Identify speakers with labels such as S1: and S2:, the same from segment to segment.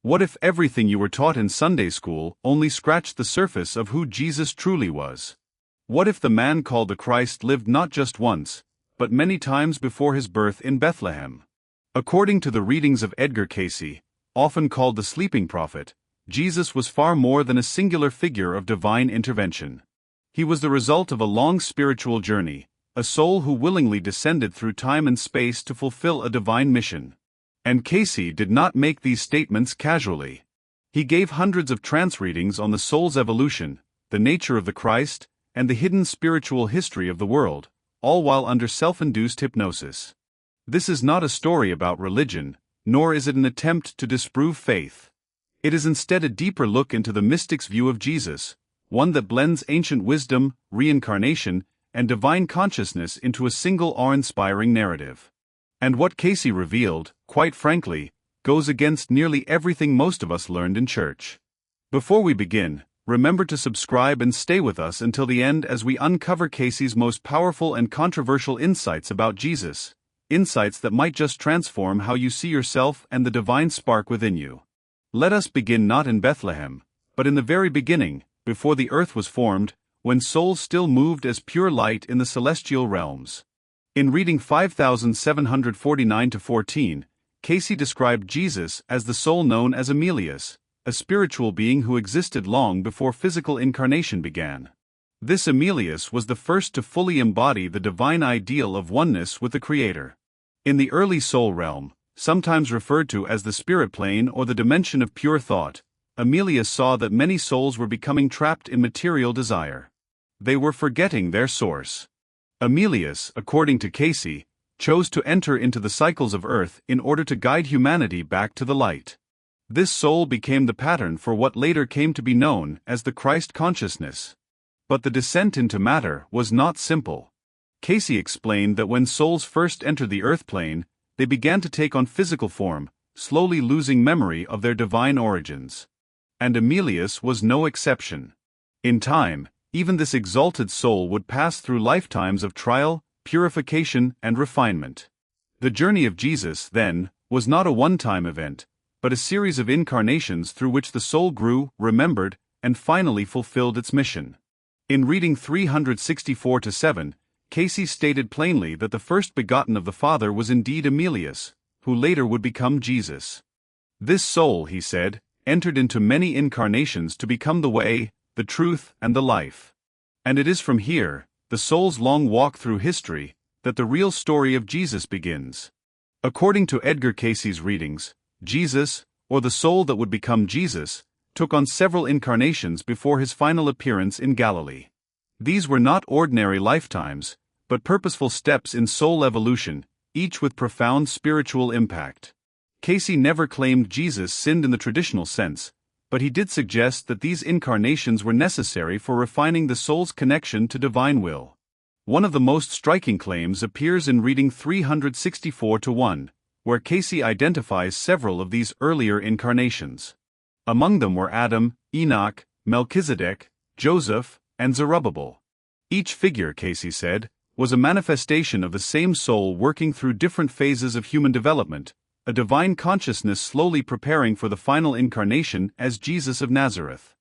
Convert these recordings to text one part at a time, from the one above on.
S1: What if everything you were taught in Sunday school only scratched the surface of who Jesus truly was? What if the man called the Christ lived not just once, but many times before his birth in Bethlehem? According to the readings of Edgar Cayce, often called the sleeping prophet, Jesus was far more than a singular figure of divine intervention. He was the result of a long spiritual journey, a soul who willingly descended through time and space to fulfill a divine mission. And Cayce did not make these statements casually. He gave hundreds of trance readings on the soul's evolution, the nature of the Christ, and the hidden spiritual history of the world, all while under self-induced hypnosis. This is not a story about religion, nor is it an attempt to disprove faith. It is instead a deeper look into the mystic's view of Jesus, one that blends ancient wisdom, reincarnation, and divine consciousness into a single awe-inspiring narrative. And what Cayce revealed, quite frankly, goes against nearly everything most of us learned in church. Before we begin, remember to subscribe and stay with us until the end as we uncover Cayce's most powerful and controversial insights about Jesus, insights that might just transform how you see yourself and the divine spark within you. Let us begin not in Bethlehem, but in the very beginning, before the earth was formed, when souls still moved as pure light in the celestial realms. In reading 5749-14, Cayce described Jesus as the soul known as Emilius, a spiritual being who existed long before physical incarnation began. This Emilius was the first to fully embody the divine ideal of oneness with the Creator. In the early soul realm, sometimes referred to as the spirit plane or the dimension of pure thought, Emilius saw that many souls were becoming trapped in material desire. They were forgetting their source. Emilius, according to Cayce, chose to enter into the cycles of earth in order to guide humanity back to the light. This soul became the pattern for what later came to be known as the Christ consciousness. But the descent into matter was not simple. Cayce explained that when souls first entered the earth plane, they began to take on physical form, slowly losing memory of their divine origins. And Emilius was no exception. In time, even this exalted soul would pass through lifetimes of trial, purification, and refinement. The journey of Jesus, then, was not a one-time event, but a series of incarnations through which the soul grew, remembered, and finally fulfilled its mission. In reading 364-7, Cayce stated plainly that the first begotten of the Father was indeed Emilius, who later would become Jesus. This soul, he said, entered into many incarnations to become the way, the truth, and the life. And it is from here, the soul's long walk through history, that the real story of Jesus begins. According to Edgar Cayce's readings, Jesus, or the soul that would become Jesus, took on several incarnations before his final appearance in Galilee. These were not ordinary lifetimes, but purposeful steps in soul evolution, each with profound spiritual impact. Cayce never claimed Jesus sinned in the traditional sense, but he did suggest that these incarnations were necessary for refining the soul's connection to divine will. One of the most striking claims appears in reading 364-1, where Cayce identifies several of these earlier incarnations. Among them were Adam, Enoch, Melchizedek, Joseph, and Zerubbabel. Each figure, Cayce said, was a manifestation of the same soul working through different phases of human development, a divine consciousness slowly preparing for the final incarnation as Jesus of Nazareth.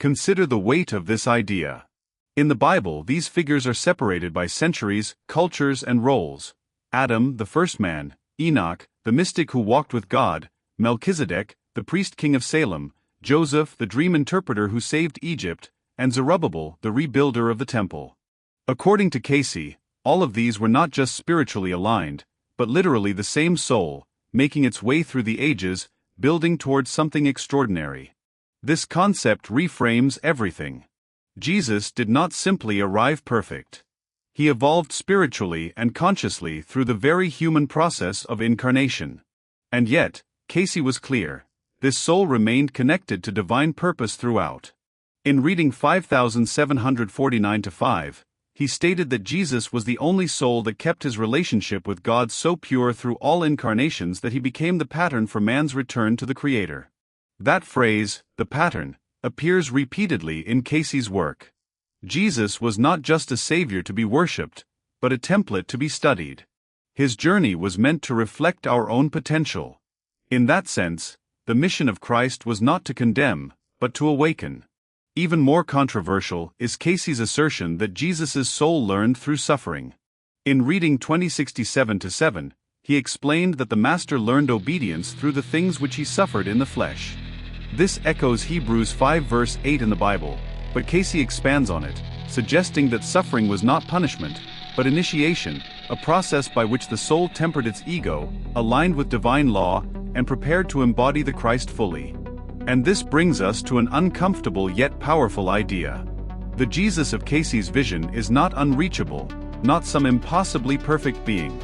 S1: Consider the weight of this idea. In the Bible, these figures are separated by centuries, cultures, and roles. Adam, the first man; Enoch, the mystic who walked with God; Melchizedek, the priest king of Salem; Joseph, the dream interpreter who saved Egypt; and Zerubbabel, the rebuilder of the temple. According to Cayce, all of these were not just spiritually aligned, but literally the same soul, making its way through the ages, building towards something extraordinary. This concept reframes everything. Jesus did not simply arrive perfect. He evolved spiritually and consciously through the very human process of incarnation. And yet, Cayce was clear, this soul remained connected to divine purpose throughout. In reading 5749-5, he stated that Jesus was the only soul that kept his relationship with God so pure through all incarnations that he became the pattern for man's return to the Creator. That phrase, the pattern, appears repeatedly in Cayce's work. Jesus was not just a savior to be worshipped, but a template to be studied. His journey was meant to reflect our own potential. In that sense, the mission of Christ was not to condemn, but to awaken. Even more controversial is Cayce's assertion that Jesus' soul learned through suffering. In reading 2067-7, he explained that the Master learned obedience through the things which he suffered in the flesh. This echoes Hebrews 5 verse 8 in the Bible, but Cayce expands on it, suggesting that suffering was not punishment, but initiation, a process by which the soul tempered its ego, aligned with divine law, and prepared to embody the Christ fully. And this brings us to an uncomfortable yet powerful idea. The Jesus of Cayce's vision is not unreachable, not some impossibly perfect being.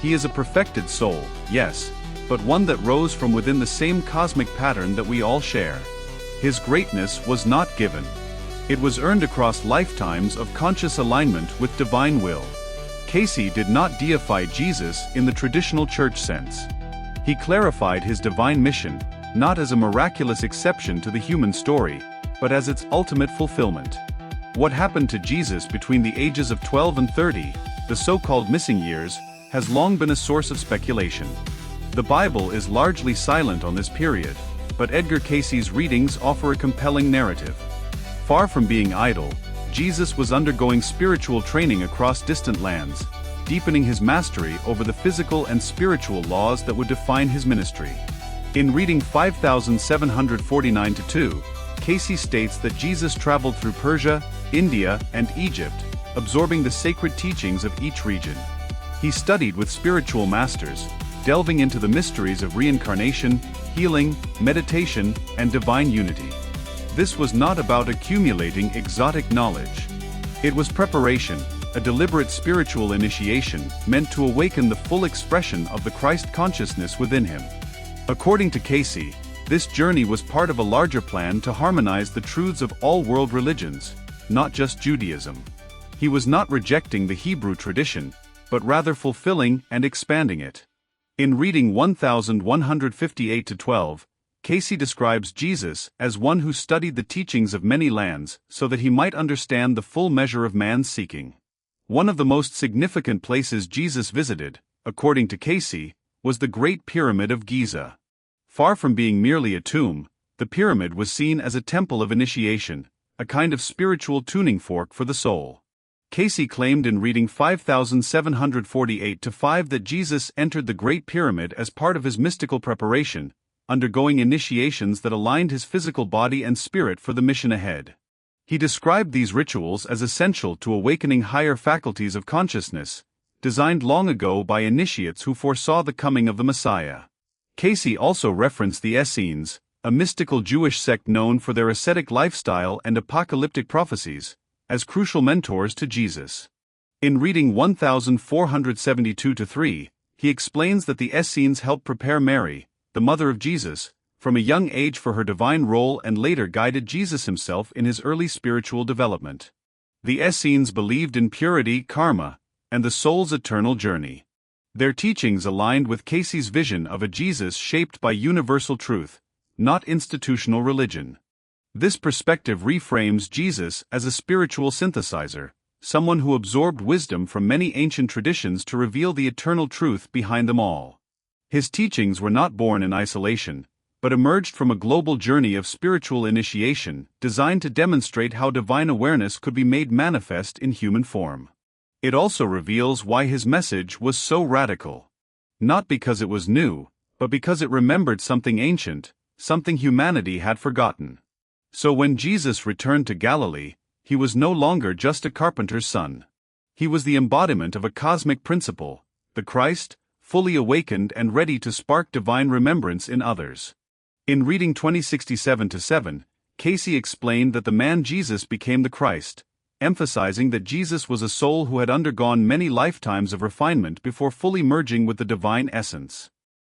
S1: He is a perfected soul, yes, but one that rose from within the same cosmic pattern that we all share. His greatness was not given. It was earned across lifetimes of conscious alignment with divine will. Cayce did not deify Jesus in the traditional church sense. He clarified his divine mission, not as a miraculous exception to the human story, but as its ultimate fulfillment. What happened to Jesus between the ages of 12 and 30, the so-called missing years, has long been a source of speculation. The Bible is largely silent on this period, but Edgar Cayce's readings offer a compelling narrative. Far from being idle, Jesus was undergoing spiritual training across distant lands, deepening his mastery over the physical and spiritual laws that would define his ministry. In reading 5749-2, Cayce states that Jesus traveled through Persia, India, and Egypt, absorbing the sacred teachings of each region. He studied with spiritual masters, delving into the mysteries of reincarnation, healing, meditation, and divine unity. This was not about accumulating exotic knowledge. It was preparation, a deliberate spiritual initiation meant to awaken the full expression of the Christ consciousness within him. According to Cayce, this journey was part of a larger plan to harmonize the truths of all world religions, not just Judaism. He was not rejecting the Hebrew tradition, but rather fulfilling and expanding it. In reading 1158-12, Cayce describes Jesus as one who studied the teachings of many lands so that he might understand the full measure of man's seeking. One of the most significant places Jesus visited, according to Cayce, was the Great Pyramid of Giza. Far from being merely a tomb, the pyramid was seen as a temple of initiation, a kind of spiritual tuning fork for the soul. Cayce claimed in reading 5748-5 that Jesus entered the Great Pyramid as part of his mystical preparation, undergoing initiations that aligned his physical body and spirit for the mission ahead. He described these rituals as essential to awakening higher faculties of consciousness, designed long ago by initiates who foresaw the coming of the Messiah. Cayce also referenced the Essenes, a mystical Jewish sect known for their ascetic lifestyle and apocalyptic prophecies, as crucial mentors to Jesus. In reading 1472-3, he explains that the Essenes helped prepare Mary, the mother of Jesus, from a young age for her divine role and later guided Jesus himself in his early spiritual development. The Essenes believed in purity, karma, and the soul's eternal journey. Their teachings aligned with Cayce's vision of a Jesus shaped by universal truth, not institutional religion. This perspective reframes Jesus as a spiritual synthesizer, someone who absorbed wisdom from many ancient traditions to reveal the eternal truth behind them all. His teachings were not born in isolation, but emerged from a global journey of spiritual initiation designed to demonstrate how divine awareness could be made manifest in human form. It also reveals why his message was so radical. Not because it was new, but because it remembered something ancient, something humanity had forgotten. So when Jesus returned to Galilee, he was no longer just a carpenter's son. He was the embodiment of a cosmic principle, the Christ, fully awakened and ready to spark divine remembrance in others. In reading 2067-7, Cayce explained that the man Jesus became the Christ, emphasizing that Jesus was a soul who had undergone many lifetimes of refinement before fully merging with the divine essence.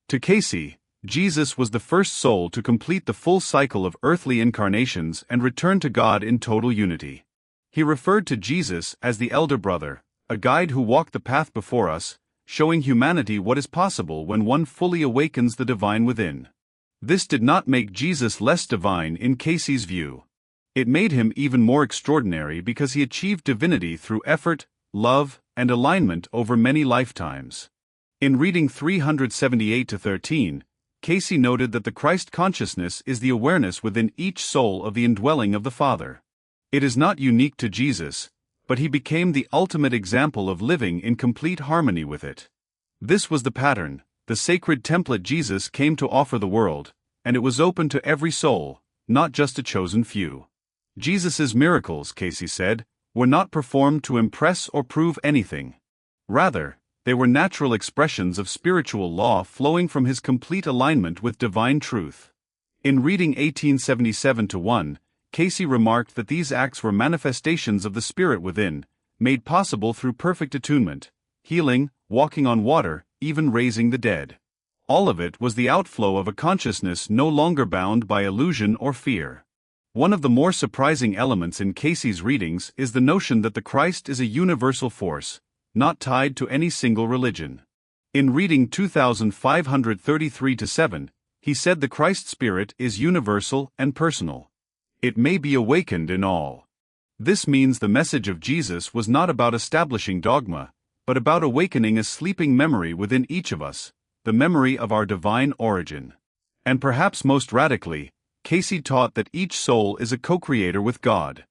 S1: To Cayce, Jesus was the first soul to complete the full cycle of earthly incarnations and return to God in total unity. He referred to Jesus as the elder brother, a guide who walked the path before us, showing humanity what is possible when one fully awakens the divine within. This did not make Jesus less divine in Cayce's view. It made him even more extraordinary because he achieved divinity through effort, love, and alignment over many lifetimes. In reading 378-13, Cayce noted that the Christ consciousness is the awareness within each soul of the indwelling of the Father. It is not unique to Jesus, but he became the ultimate example of living in complete harmony with it. This was the pattern, the sacred template Jesus came to offer the world, and it was open to every soul, not just a chosen few. Jesus's miracles, Cayce said, were not performed to impress or prove anything. Rather, they were natural expressions of spiritual law flowing from his complete alignment with divine truth. In reading 1877-1, Cayce remarked that these acts were manifestations of the Spirit within, made possible through perfect attunement, healing, walking on water, even raising the dead. All of it was the outflow of a consciousness no longer bound by illusion or fear. One of the more surprising elements in Cayce's readings is the notion that the Christ is a universal force, not tied to any single religion. In reading 2533-7, he said the Christ Spirit is universal and personal. It may be awakened in all. This means the message of Jesus was not about establishing dogma, but about awakening a sleeping memory within each of us, the memory of our divine origin. And perhaps most radically, Cayce taught that each soul is a co-creator with God.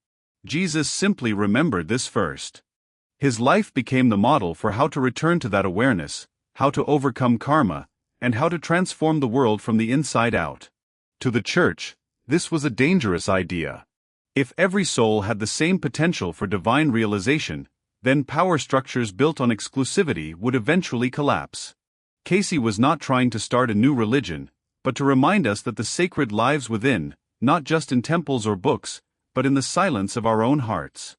S1: Jesus simply remembered this first. His life became the model for how to return to that awareness, how to overcome karma, and how to transform the world from the inside out. To the Church, this was a dangerous idea. If every soul had the same potential for divine realization, then power structures built on exclusivity would eventually collapse. Cayce was not trying to start a new religion, but to remind us that the sacred lives within, not just in temples or books, but in the silence of our own hearts.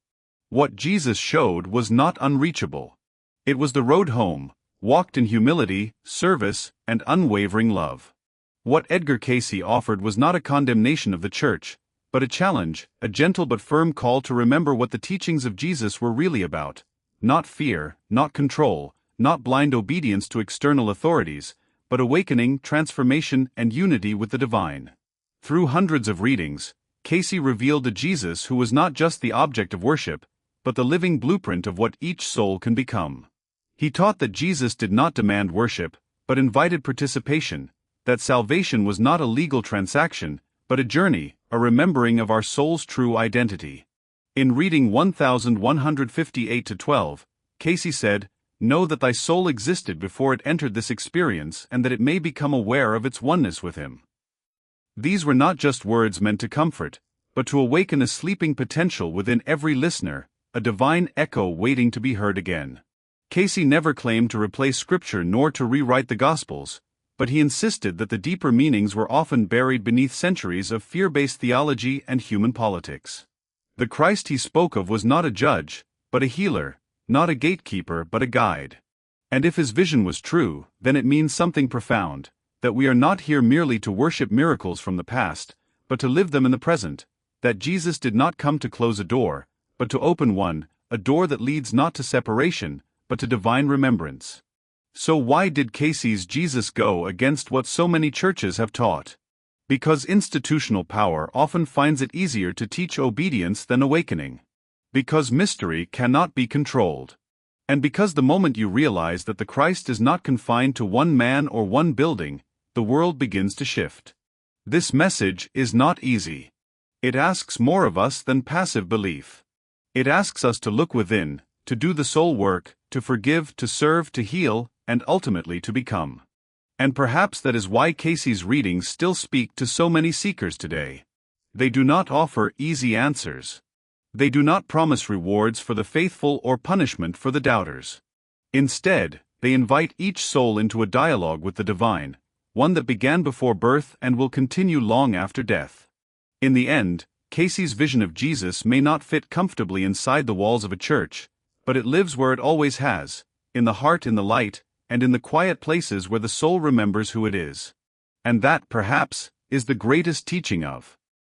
S1: What Jesus showed was not unreachable. It was the road home, walked in humility, service, and unwavering love. What Edgar Cayce offered was not a condemnation of the Church, but a challenge, a gentle but firm call to remember what the teachings of Jesus were really about. Not fear, not control, not blind obedience to external authorities, but awakening, transformation, and unity with the divine. Through hundreds of readings, Cayce revealed a Jesus who was not just the object of worship, but the living blueprint of what each soul can become. He taught that Jesus did not demand worship, but invited participation, that salvation was not a legal transaction, but a journey, a remembering of our soul's true identity. In reading 1158-12, Cayce said, "Know that thy soul existed before it entered this experience and that it may become aware of its oneness with him." These were not just words meant to comfort, but to awaken a sleeping potential within every listener, a divine echo waiting to be heard again. Cayce never claimed to replace Scripture nor to rewrite the Gospels, but he insisted that the deeper meanings were often buried beneath centuries of fear-based theology and human politics. The Christ he spoke of was not a judge, but a healer, not a gatekeeper but a guide. And if his vision was true, then it means something profound, that we are not here merely to worship miracles from the past, but to live them in the present, that Jesus did not come to close a door, but to open one, a door that leads not to separation, but to divine remembrance. So why did Cayce's Jesus go against what so many churches have taught? Because institutional power often finds it easier to teach obedience than awakening. Because mystery cannot be controlled. And because the moment you realize that the Christ is not confined to one man or one building, the world begins to shift. This message is not easy. It asks more of us than passive belief. It asks us to look within, to do the soul work, to forgive, to serve, to heal, and ultimately to become. And perhaps that is why Cayce's readings still speak to so many seekers today. They do not offer easy answers. They do not promise rewards for the faithful or punishment for the doubters. Instead, they invite each soul into a dialogue with the divine, one that began before birth and will continue long after death. In the end, Cayce's vision of Jesus may not fit comfortably inside the walls of a church, but it lives where it always has, in the heart, in the light, and in the quiet places where the soul remembers who it is. And that, perhaps, is the greatest teaching of